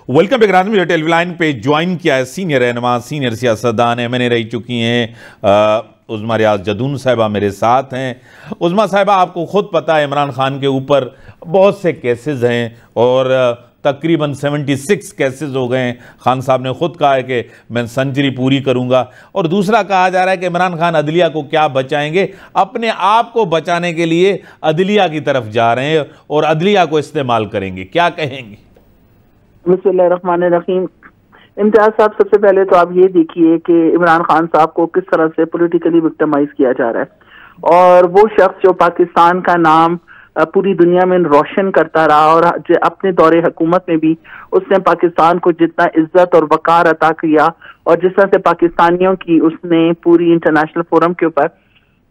Welcome back. मुझे television पे join किया है सीनियर रहनुमा, सीनियर सियासतदान एमएनए रही चुकी हैं उज़्मा रियाज जदून साहिबा मेरे साथ हैं। उज़्मा साहिबा, आपको ख़ुद पता है इमरान खान के ऊपर बहुत से केसेस हैं और तकरीबन 76 केसेस हो गए हैं। खान साहब ने ख़ुद कहा है कि मैं सेंचुरी पूरी करूंगा। और दूसरा कहा जा रहा है कि इमरान खान अदलिया को क्या बचाएंगे, अपने आप को बचाने के लिए अदलिया की तरफ जा रहे हैं और अदलिया को इस्तेमाल करेंगे। क्या कहेंगे? बिस्मिल्लाहिर्रहमानिर्रहीम। इम्तियाज साहब, सबसे पहले तो आप ये देखिए कि इमरान खान साहब को किस तरह से पॉलिटिकली विक्टिमाइज किया जा रहा है। और वो शख्स जो पाकिस्तान का नाम पूरी दुनिया में रोशन करता रहा और अपने दौरे हुकूमत में भी उसने पाकिस्तान को जितना इज्जत और वकार अता किया और जिस तरह से पाकिस्तानियों की उसने पूरी इंटरनेशनल फोरम के ऊपर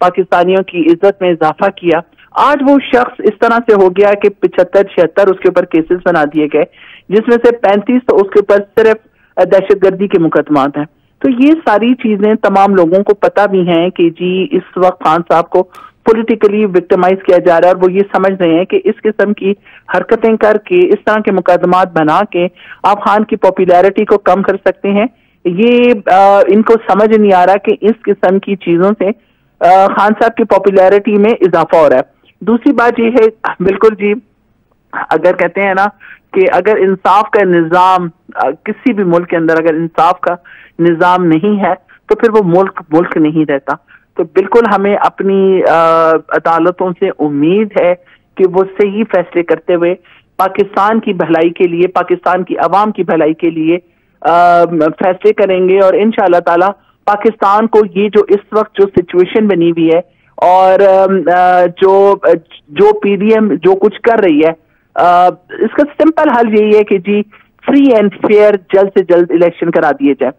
पाकिस्तानियों की इज्जत में इजाफा किया, आज वो शख्स इस तरह से हो गया कि 75-76 उसके ऊपर केसेस बना दिए गए, जिसमें से 35 तो उसके ऊपर सिर्फ दहशतगर्दी के मुकदमात हैं। तो ये सारी चीजें तमाम लोगों को पता भी हैं कि जी इस वक्त खान साहब को पॉलिटिकली विक्टिमाइज किया जा रहा है और वो ये समझ रहे हैं कि इस किस्म की हरकतें करके, इस तरह के मुकदमात बना के आप खान की पॉपुलैरिटी को कम कर सकते हैं। ये इनको समझ नहीं आ रहा कि इस किस्म की चीजों से खान साहब की पॉपुलैरिटी में इजाफा हो रहा है। दूसरी बात ये है, बिल्कुल जी, अगर कहते हैं ना कि अगर इंसाफ का निज़ाम किसी भी मुल्क के अंदर अगर इंसाफ का निज़ाम नहीं है तो फिर वो मुल्क नहीं रहता। तो बिल्कुल हमें अपनी अदालतों से उम्मीद है कि वो सही फैसले करते हुए पाकिस्तान की भलाई के लिए, पाकिस्तान की आवाम की भलाई के लिए फैसले करेंगे। और इंशाअल्लाह ताला पाकिस्तान को ये जो इस वक्त जो सिचुएशन बनी हुई है और जो पीडीएम जो कुछ कर रही है, इसका सिंपल हल यही है कि जी फ्री एंड फेयर जल्द से जल्द इलेक्शन करा दिए जाए।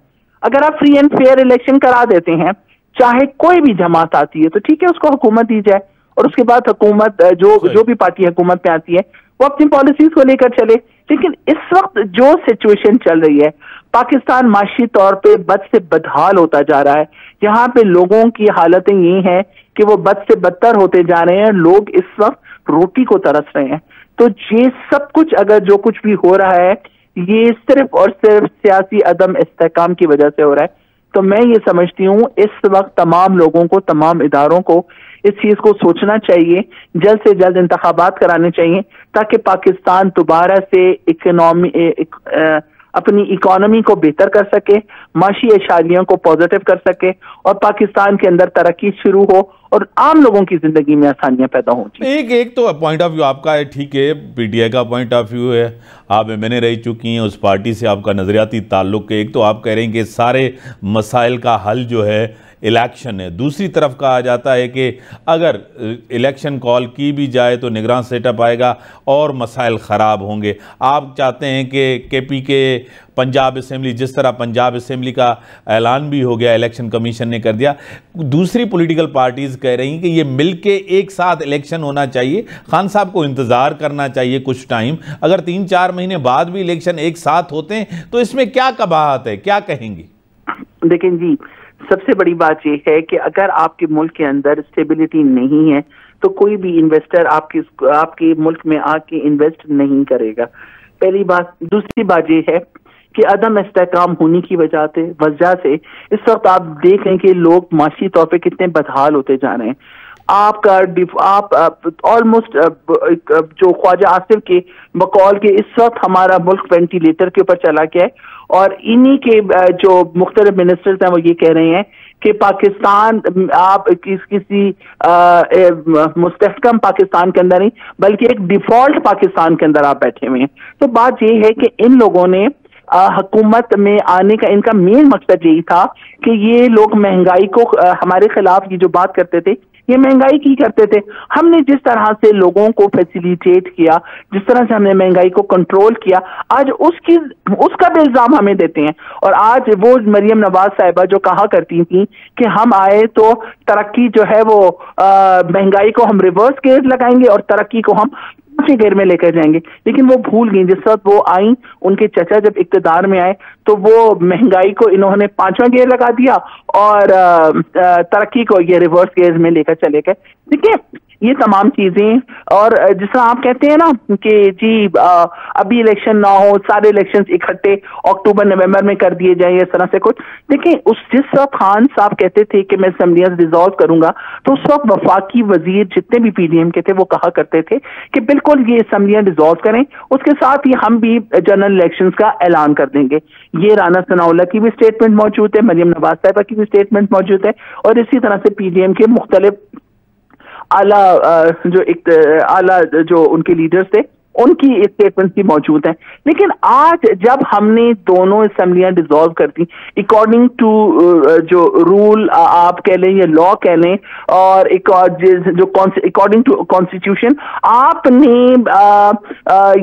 अगर आप फ्री एंड फेयर इलेक्शन करा देते हैं, चाहे कोई भी जमात आती है तो ठीक है, उसको हुकूमत दी जाए और उसके बाद हुकूमत जो भी पार्टी हुकूमत में आती है वो अपनी पॉलिसीज को लेकर चले। लेकिन इस वक्त जो सिचुएशन चल रही है, पाकिस्तान माशी तौर पे बद से बदहाल होता जा रहा है। यहाँ पे लोगों की हालतें ये हैं कि वो बद से बदतर होते जा रहे हैं। लोग इस वक्त रोटी को तरस रहे हैं। तो ये सब कुछ अगर जो कुछ भी हो रहा है ये सिर्फ और सिर्फ सियासी अदम इस्तेहकाम की वजह से हो रहा है। तो मैं ये समझती हूँ इस वक्त तमाम लोगों को, तमाम इदारों को इस चीज को सोचना चाहिए, जल्द से जल्द इंतखाबात कराने चाहिए ताकि पाकिस्तान दोबारा से अपनी इकोनॉमी को बेहतर कर सके, माशी एशारियों को पॉजिटिव कर सके और पाकिस्तान के अंदर तरक्की शुरू हो और आम लोगों की जिंदगी में आसानियां पैदा हों। एक तो पॉइंट ऑफ व्यू आपका है, ठीक है, पीटीआई का पॉइंट ऑफ व्यू है, आप एमएनए रह चुकी हैं, उस पार्टी से आपका नजरियाती ताल्लुक है। एक तो आप कह रहे हैं कि सारे मसाइल का हल जो है इलेक्शन है। दूसरी तरफ कहा जाता है कि अगर इलेक्शन कॉल की भी जाए तो निगरान सेटअप आएगा और मसाइल ख़राब होंगे। आप चाहते हैं कि केपी के पंजाब असेंबली, जिस तरह पंजाब असेंबली का ऐलान भी हो गया, इलेक्शन कमीशन ने कर दिया, दूसरी पॉलिटिकल पार्टीज़ कह रही हैं कि ये मिलके एक साथ इलेक्शन होना चाहिए, खान साहब को इंतज़ार करना चाहिए कुछ टाइम। अगर 3-4 महीने बाद भी इलेक्शन एक साथ होते हैं तो इसमें क्या कबाहत है, क्या कहेंगी? देखें जी, सबसे बड़ी बात यह है कि अगर आपके मुल्क के अंदर स्टेबिलिटी नहीं है तो कोई भी इन्वेस्टर आपके मुल्क में आके इन्वेस्ट नहीं करेगा, पहली बात। दूसरी बात यह है कि अदम इस्तेहकाम होने की वजह से इस वक्त आप देख रहे हैं कि लोग माशी तौर पे कितने बदहाल होते जा रहे हैं। आप ऑलमोस्ट जो ख्वाजा आसिफ के बकौल के इस वक्त हमारा मुल्क वेंटिलेटर के ऊपर चला गया है और इन्हीं के जो मुख्तलिफ मिनिस्टर्स हैं वो ये कह रहे हैं कि पाकिस्तान आप किसी मुस्तहकम पाकिस्तान के अंदर नहीं बल्कि एक डिफॉल्ट पाकिस्तान के अंदर आप बैठे हुए हैं। तो बात ये है कि इन लोगों ने हुकूमत में आने का इनका मेन मकसद यही था कि ये लोग महंगाई को हमारे खिलाफ ये जो बात करते थे, ये महंगाई की करते थे। हमने जिस तरह से लोगों को फैसिलिटेट किया, जिस तरह से हमने महंगाई को कंट्रोल किया, आज उसका भी इल्जाम हमें देते हैं। और आज वो मरियम नवाज साहिबा जो कहा करती थी कि हम आए तो तरक्की जो है वो महंगाई को हम रिवर्स गेयर लगाएंगे और तरक्की को हम गेर में लेकर जाएंगे, लेकिन वो भूल गई। जिस वक्त वो आई, उनके चचा जब इक्तदार में आए तो वो महंगाई को इन्होंने 5वां गेयर लगा दिया और तरक्की को ये रिवर्स गेयर में लेकर चले गए। देखिए, ये तमाम चीजें। और जिस तरह आप कहते हैं ना कि जी अभी इलेक्शन ना हो, सारे इलेक्शन इकट्ठे अक्टूबर नवंबर में कर दिए जाए, इस तरह से कुछ। देखिए जिस वक्त खान साहब कहते थे कि मैं असेंबलियां डिसॉल्व करूंगा, तो उस वक्त वफाकी वजीर जितने भी पीडीएम के थे वो कहा करते थे कि बिल्कुल ये असेंबलियां डिसॉल्व करें, उसके साथ ही हम भी जनरल इलेक्शंस का ऐलान कर देंगे। ये राना सनाउल्लाह की भी स्टेटमेंट मौजूद है, मरियम नवाज साहिबा की भी स्टेटमेंट मौजूद है, और इसी तरह से पीडीएम के मुख्तलिफ आला जो उनके लीडर्स थे उनकी स्टेटमेंट्स भी मौजूद हैं। लेकिन आज जब हमने दोनों असेंबलियां डिसॉल्व कर दी अकॉर्डिंग टू जो रूल आप कह लें या लॉ कह लें, और एक जो अकॉर्डिंग टू कॉन्स्टिट्यूशन आपने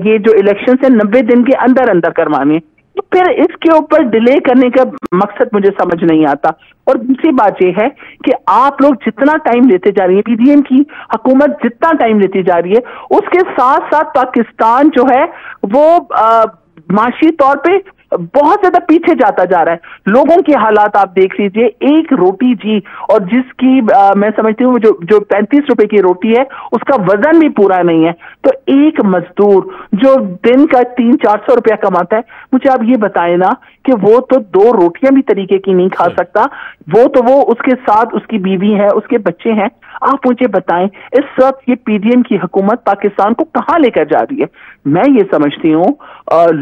ये जो इलेक्शन है 90 दिन के अंदर अंदर करवाने, तो फिर इसके ऊपर डिले करने का मकसद मुझे समझ नहीं आता। और दूसरी बात यह है कि आप लोग जितना टाइम लेते जा रही है, पीडीएम की हुकूमत जितना टाइम लेती जा रही है, उसके साथ साथ पाकिस्तान जो है वो माशी तौर पे बहुत ज्यादा पीछे जाता जा रहा है। लोगों के हालात आप देख लीजिए, एक रोटी जी, और जिसकी मैं समझती हूँ जो 35 रुपए की रोटी है उसका वजन भी पूरा नहीं है। तो एक मजदूर जो दिन का 300-400 रुपया कमाता है, मुझे आप ये बताएं ना कि वो तो 2 रोटियां भी तरीके की नहीं खा सकता, वो उसके साथ उसकी बीवी है, उसके बच्चे हैं। आप मुझे बताएं इस वक्त ये पीडीएम की हुकूमत पाकिस्तान को कहां लेकर जा रही है? मैं ये समझती हूँ,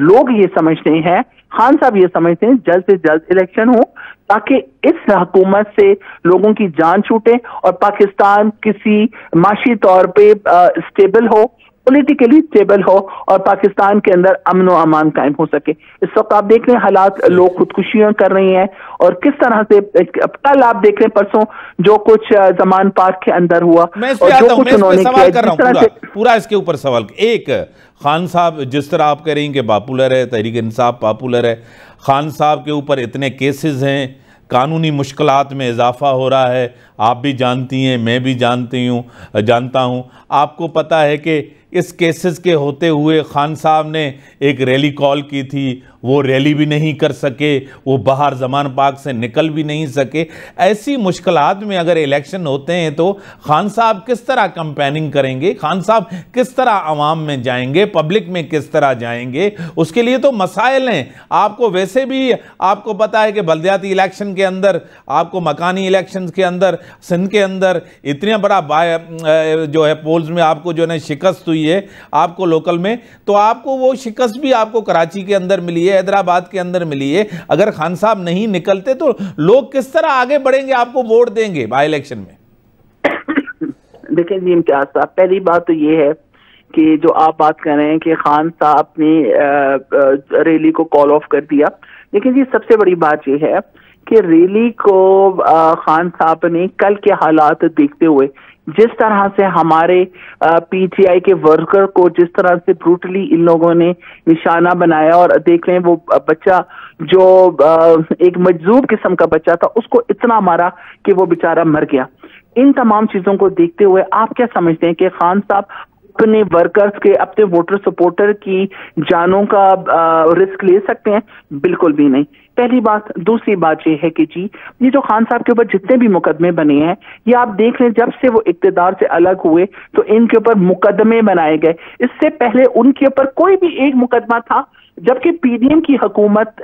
लोग ये समझते हैं, खान साहब ये समझते हैं जल्द से जल्द इलेक्शन हो ताकि इस हुकूमत से लोगों की जान छूटे और पाकिस्तान किसी माशी तौर पे स्टेबल हो, पॉलिटिकली स्टेबल हो, और पाकिस्तान के अंदर अमन और अमान कायम हो सके। इस वक्त आप देख रहे हैं हालात, लोग खुदकुशियां कर रहे हैं, और किस तरह से कल आप देख रहे हैं परसों जो कुछ जमान पार्क के अंदर हुआ, मैं इस पे आता हूं, मैं इस पे सवाल कर रहा हूं, पूरा इसके ऊपर सवाल। एक, खान साहब जिस तरह आप कह रही हैं कि पॉपुलर है, तहरीक इंसाफ पॉपुलर है, खान साहब के ऊपर इतने केसेस हैं, कानूनी मुश्किलात में इजाफा हो रहा है, आप भी जानती हैं, मैं भी जानता हूँ। आपको पता है कि इस केसेस के होते हुए खान साहब ने एक रैली कॉल की थी, वो रैली भी नहीं कर सके, वो बाहर जमान पार्क से निकल भी नहीं सके। ऐसी मुश्किलात में अगर इलेक्शन होते हैं तो खान साहब किस तरह कैंपेनिंग करेंगे? खान साहब किस तरह आवाम में जाएंगे, पब्लिक में किस तरह जाएंगे? उसके लिए तो मसाइल हैं। आपको वैसे भी आपको पता है कि बल्दियाती इलेक्शन के अंदर, आपको मकानी इलेक्शन के अंदर, सिंध के अंदर इतना बड़ा जो है पोल्स में आपको जो है शिकस्त हुई है आपको लोकल में, तो आपको वो शिकस्त भी आपको कराची के अंदर मिली है, हैदराबाद के अंदर मिली है। अगर खान साहब नहीं निकलते तो लोग किस तरह आगे बढ़ेंगे, आपको वोट देंगे बाई इलेक्शन में? देखिए जी इम्तियाज साहब, पहली बात तो ये है कि जो आप बात कर रहे हैं कि खान साहब ने रैली को कॉल ऑफ कर दिया, लेकिन जी सबसे बड़ी बात ये है कि रैली को खान साहब ने कल के हालात देखते हुए, जिस तरह से हमारे पीटीआई के वर्कर को जिस तरह से ब्रूटली इन लोगों ने निशाना बनाया, और देख रहे हैं वो बच्चा जो एक मजजूब किस्म का बच्चा था उसको इतना मारा कि वो बेचारा मर गया। इन तमाम चीजों को देखते हुए आप क्या समझते हैं कि खान साहब अपने वर्कर्स के, अपने वोटर सपोर्टर की जानों का रिस्क ले सकते हैं? बिल्कुल भी नहीं, पहली बात। दूसरी बात ये है कि जी ये जो खान साहब के ऊपर जितने भी मुकदमे बने हैं, ये आप देख रहे हैं जब से वो इक्तदार से अलग हुए तो इनके ऊपर मुकदमे बनाए गए। इससे पहले उनके ऊपर कोई भी एक मुकदमा था, जबकि पीडीएम की हुकूमत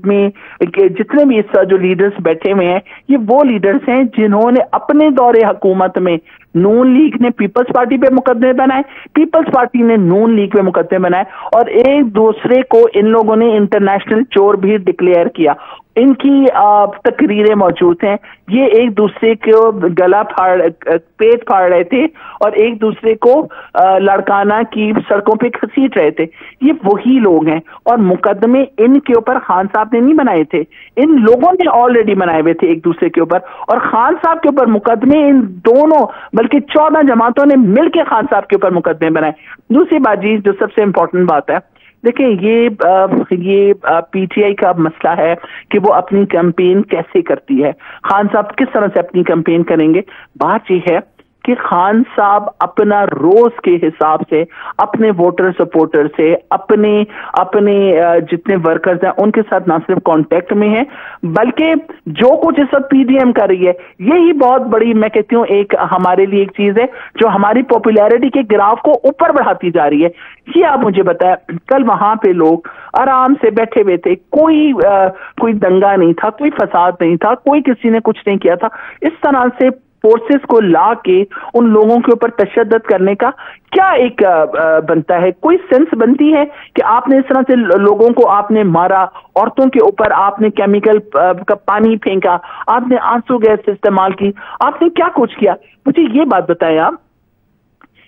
में जितने भी इस जो लीडर्स बैठे हुए हैं, ये वो लीडर्स हैं जिन्होंने अपने दौरे हुकूमत में नून लीग ने पीपल्स पार्टी पे मुकदमे बनाए, पीपल्स पार्टी ने नून लीग पे मुकदमे बनाए, और एक दूसरे को इन लोगों ने इंटरनेशनल चोर भी डिक्लेयर किया। इनकी तकरीरें मौजूद हैं, ये एक दूसरे को गला पेट फाड़ रहे थे और एक दूसरे को लड़काना की सड़कों पे घसीट रहे थे। ये वही लोग हैं, और मुकदमे इनके ऊपर खान साहब ने नहीं बनाए थे, इन लोगों ने ऑलरेडी बनाए हुए थे एक दूसरे के ऊपर, और खान साहब के ऊपर मुकदमे इन दोनों बल्कि 14 जमातों ने मिलकर खान साहब के ऊपर मुकदमे बनाए। दूसरी बात जी जो सबसे इंपॉर्टेंट बात है, देखिए ये पीटीआई का मसला है कि वो अपनी कैंपेन कैसे करती है, खान साहब किस तरह से अपनी कैंपेन करेंगे। बात ये है कि खान साहब अपना रोज के हिसाब से अपने वोटर सपोर्टर से अपने अपने जितने वर्कर्स हैं उनके साथ ना सिर्फ कांटेक्ट में है, बल्कि जो कुछ इस वक्त पीडीएम कर रही है यही बहुत बड़ी, मैं कहती हूँ, एक हमारे लिए एक चीज है जो हमारी पॉपुलैरिटी के ग्राफ को ऊपर बढ़ाती जा रही है। ये आप मुझे बताया, कल वहां पे लोग आराम से बैठे हुए थे, कोई दंगा नहीं था, कोई फसाद नहीं था, कोई किसी ने कुछ नहीं किया था। इस तरह से फोर्सेस को ला के उन लोगों के ऊपर तशद्दुद करने का क्या एक बनता है, कोई सेंस बनती है कि आपने इस तरह से लोगों को आपने मारा, औरतों के ऊपर आपने केमिकल का पानी फेंका, आपने आंसू गैस इस्तेमाल की, आपने क्या कुछ किया? मुझे ये बात बताएं आप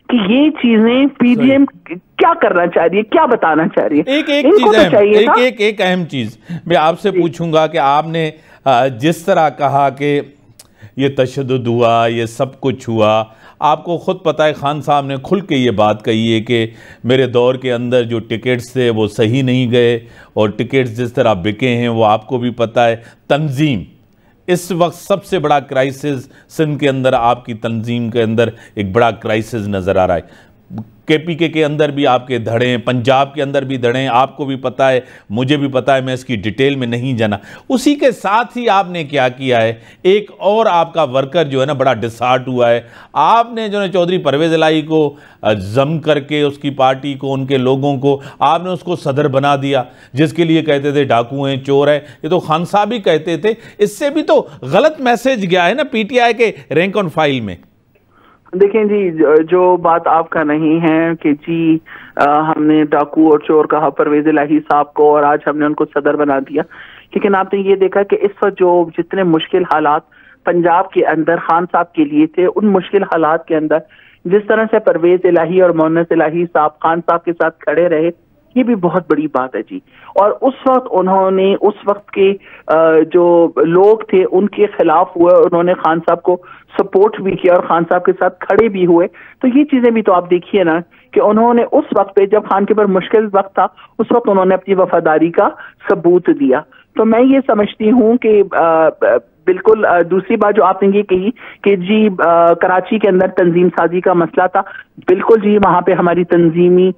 कि ये चीजें पीडीएम क्या करना चाह रही है, क्या बताना चाह रही है? एक अहम चीज मैं आपसे पूछूंगा कि आपने जिस तरह कहा कि ये तशद्दुद हुआ, ये सब कुछ हुआ, आपको ख़ुद पता है खान साहब ने खुल के ये बात कही है कि मेरे दौर के अंदर जो टिकट्स थे वो सही नहीं गए और टिकट्स जिस तरह बिके हैं वो आपको भी पता है। तंजीम इस वक्त सबसे बड़ा क्राइसिस सिंध के अंदर, आपकी तंजीम के अंदर एक बड़ा क्राइसिस नज़र आ रहा है। केपीके के अंदर भी आपके धड़े हैं, पंजाब के अंदर भी धड़े हैं, आपको भी पता है, मुझे भी पता है, मैं इसकी डिटेल में नहीं जाना। उसी के साथ ही आपने क्या किया है, एक और आपका वर्कर जो है ना बड़ा डिसहार्ट हुआ है। आपने जो है चौधरी परवेज़ इलाही को जम करके उसकी पार्टी को, उनके लोगों को आपने उसको सदर बना दिया, जिसके लिए कहते थे डाकू हैं, चोर है। ये तो खान साहब ही कहते थे। इससे भी तो गलत मैसेज गया है ना पीटीआई के रैंक ऑन फाइल में। देखें जी, जो बात आपका नहीं है कि जी हमने डाकू और चोर कहा परवेज इलाही साहब को और आज हमने उनको सदर बना दिया, लेकिन आपने ये देखा कि इस वक्त जो जितने मुश्किल हालात पंजाब के अंदर खान साहब के लिए थे, उन मुश्किल हालात के अंदर जिस तरह से परवेज इलाही और मोहन्नस इलाही साहब खान साहब के साथ खड़े रहे, ये भी बहुत बड़ी बात है जी। और उस वक्त उन्होंने, उस वक्त के जो लोग थे उनके खिलाफ हुए, उन्होंने खान साहब को सपोर्ट भी किया और खान साहब के साथ खड़े भी हुए। तो ये चीजें भी तो आप देखिए ना कि उन्होंने उस वक्त पे जब खान के ऊपर मुश्किल वक्त था, उस वक्त उन्होंने अपनी वफादारी का सबूत दिया। तो मैं ये समझती हूँ कि बिल्कुल दूसरी बात जो आपने ये कही कि जी कराची के अंदर तंजीम साजी का मसला था, बिल्कुल जी, वहां पे हमारी तंजीमी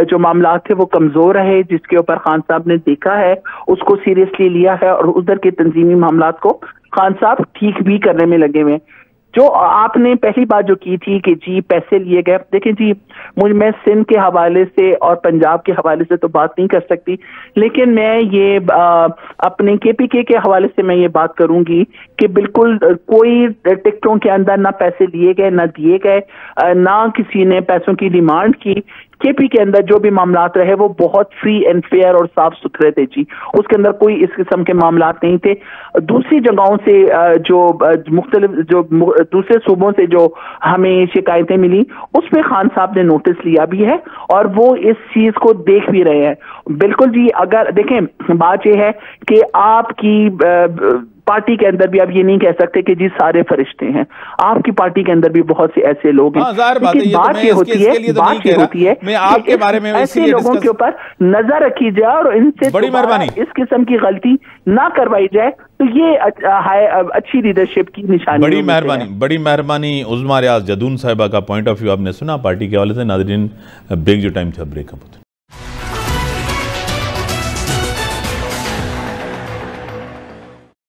जो मामला थे वो कमजोर रहे, जिसके ऊपर खान साहब ने देखा है, उसको सीरियसली लिया है और उधर के तंजीमी मामला को खान साहब ठीक भी करने में लगे हुए। जो आपने पहली बात जो की थी कि जी पैसे लिए गए, देखें जी, मैं सिंध के हवाले से और पंजाब के हवाले से तो बात नहीं कर सकती, लेकिन मैं ये अपने केपीके के हवाले से मैं ये बात करूंगी कि बिल्कुल कोई टिकटों के अंदर ना पैसे लिए गए, ना दिए गए, ना किसी ने पैसों की डिमांड की। केपी के अंदर जो भी मामलात रहे वो बहुत फ्री एंड फेयर और साफ सुथरे थे जी, उसके अंदर कोई इस किस्म के मामलात नहीं थे। दूसरी जगहों से जो मुख्तलिफ जो दूसरे सूबों से जो हमें शिकायतें मिली, उसमें खान साहब ने नोटिस लिया भी है और वो इस चीज को देख भी रहे हैं। बिल्कुल जी, अगर देखें बात यह है कि आपकी पार्टी के अंदर भी आप ये नहीं कह सकते कि जी सारे फरिश्ते हैं, आपकी पार्टी के अंदर भी बहुत से ऐसे लोग हैं। लेकिन बात ये होती है मैं आपके बारे में ऐसे लोगों के ऊपर नजर रखी जाए और इनसे बड़ी मेहरबानी इस किस्म की गलती ना करवाई जाए, तो ये अच्छी लीडरशिप की निशानी। बड़ी मेहरबानी उज़्मा रियाज जदून साहिबा का पॉइंट ऑफ व्यू आपने सुना पार्टी के हवाले से। नाज़रीन, ब्रेक जो टाइम था ब्रेकअप